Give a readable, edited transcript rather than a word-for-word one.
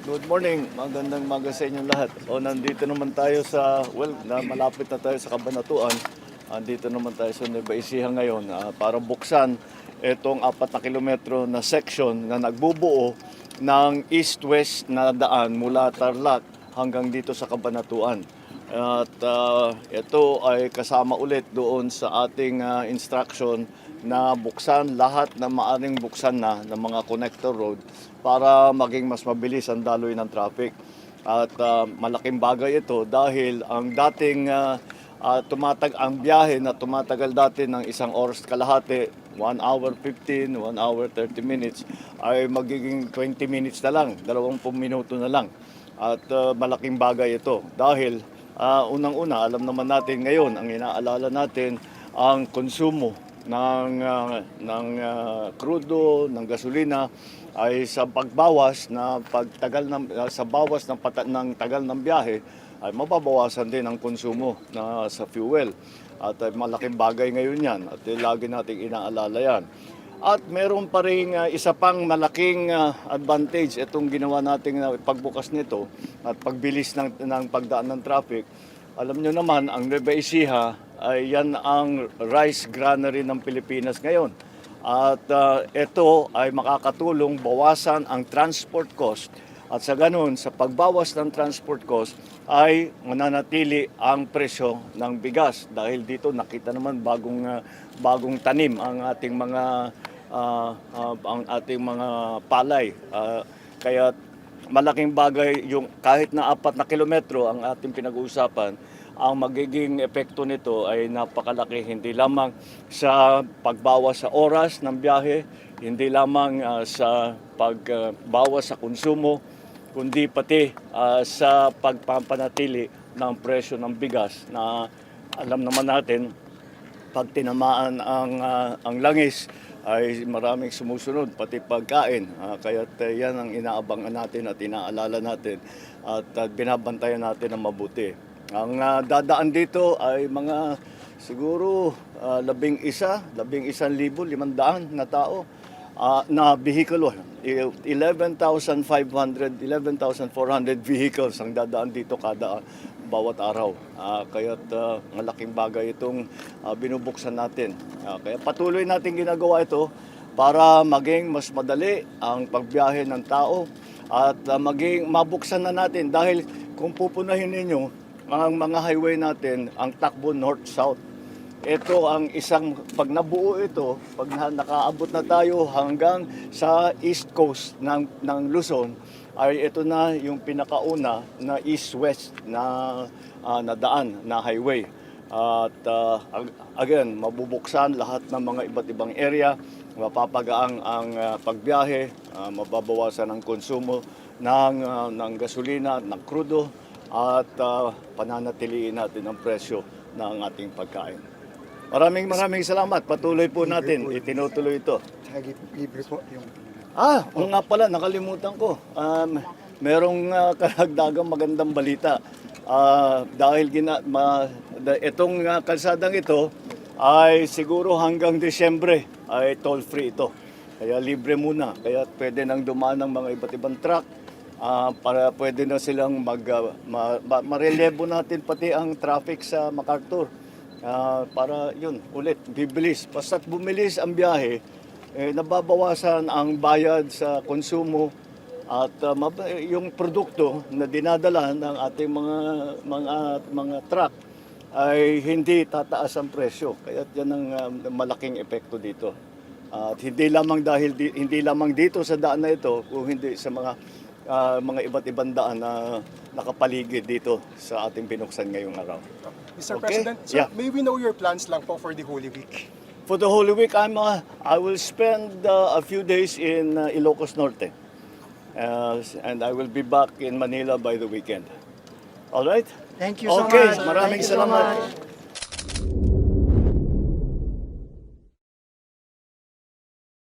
Good morning, magandang maga sa inyong lahat. Nandito naman tayo malapit na tayo sa Cabanatuan. Andito naman tayo sa Nueva Ecija ngayon para buksan itong 4 na kilometro na section na nagbubuo ng east-west na daan mula Tarlac hanggang dito sa Cabanatuan. At ito ay kasama ulit doon sa ating instruction na buksan lahat na maaring buksan na ng mga connector road para maging mas mabilis ang daloy ng traffic. At malaking bagay ito dahil ang dating ang biyahe na tumatagal dati ng 1 oras kalahati, 1 hour 15, 1 hour 30 minutes, ay magiging 20 minutes na lang, 20 minuto na lang. At malaking bagay ito dahil unang-una, alam naman natin ngayon, ang inaalala natin, ang konsumo ng krudo, ng gasolina ay sa pagbawas na sa bawas ng tagal ng biyahe ay mababawasan din ang konsumo sa fuel. At malaking bagay ngayon yan at lagi nating inaalala yan. At meron pa rin isa pang malaking advantage itong ginawa nating pagbukas nito at pagbilis ng pagdaan ng traffic. Alam nyo naman, ang Nueva Ecija ay yan ang rice granary ng Pilipinas ngayon. At ito ay makakatulong bawasan ang transport cost. At sa ganun, sa pagbawas ng transport cost ay mananatili ang presyo ng bigas. Dahil dito nakita naman bagong tanim ang ating mga palay. Kaya malaking bagay yung kahit na 4 na kilometro ang ating pinag-uusapan, ang magiging epekto nito ay napakalaki, hindi lamang sa pagbawas sa oras ng biyahe, hindi lamang sa pagbawas sa konsumo, kundi pati sa pagpapanatili ng presyo ng bigas na alam naman natin pag tinamaan ang langis ay maraming sumusunod, pati pagkain. Kaya yan ang inaabangan natin at inaalala natin at binabantayan natin ng mabuti. Ang dadaan dito ay mga siguro 11,500 na tao na vehicle. 11,400 vehicles ang dadaan dito bawat araw. Kaya't malaking bagay itong binubuksan natin. Kaya patuloy natin ginagawa ito para maging mas madali ang pagbiyahe ng tao at maging mabuksan na natin dahil kung pupunahin ninyo ang mga highway natin, ang takbo north-south. Ito ang pag nabuo ito, pag nakaabot na tayo hanggang sa east coast ng Luzon, ay ito na yung pinakauna na east-west na daan, na highway. At again, mabubuksan lahat ng mga iba't ibang area, mapapagaang ang pagbiyahe, mababawasan ang konsumo ng gasolina, ng krudo, at pananatiliin natin ang presyo ng ating pagkain. Maraming salamat. Patuloy po natin itinutuloy ito. Libre po yung... Oo nga pala, nakalimutan ko. Merong karagdagang magandang balita. Dahil itong kalsadang ito ay siguro hanggang Disyembre ay toll-free ito. Kaya libre muna. Kaya pwede nang dumaan ng mga iba't ibang truck. Para pwede na silang marelebo natin pati ang traffic sa MacArthur. Para yun, ulit, bibilis. Basta't bumilis ang biyahe, nababawasan ang bayad sa konsumo at yung produkto na dinadala ng ating mga truck ay hindi tataas ang presyo. Kaya yan ang malaking epekto dito. At hindi lamang dito sa daan na ito, kung hindi sa mga iba't ibang daan na nakapaligid dito sa ating binuksan ngayong araw. Mr. Okay? President, sir, Yeah. may we know your plans lang po for the Holy Week? For the Holy Week, I will spend a few days in Ilocos Norte. And I will be back in Manila by the weekend. All right? Thank you so Okay, much. maraming Thank you so salamat. much.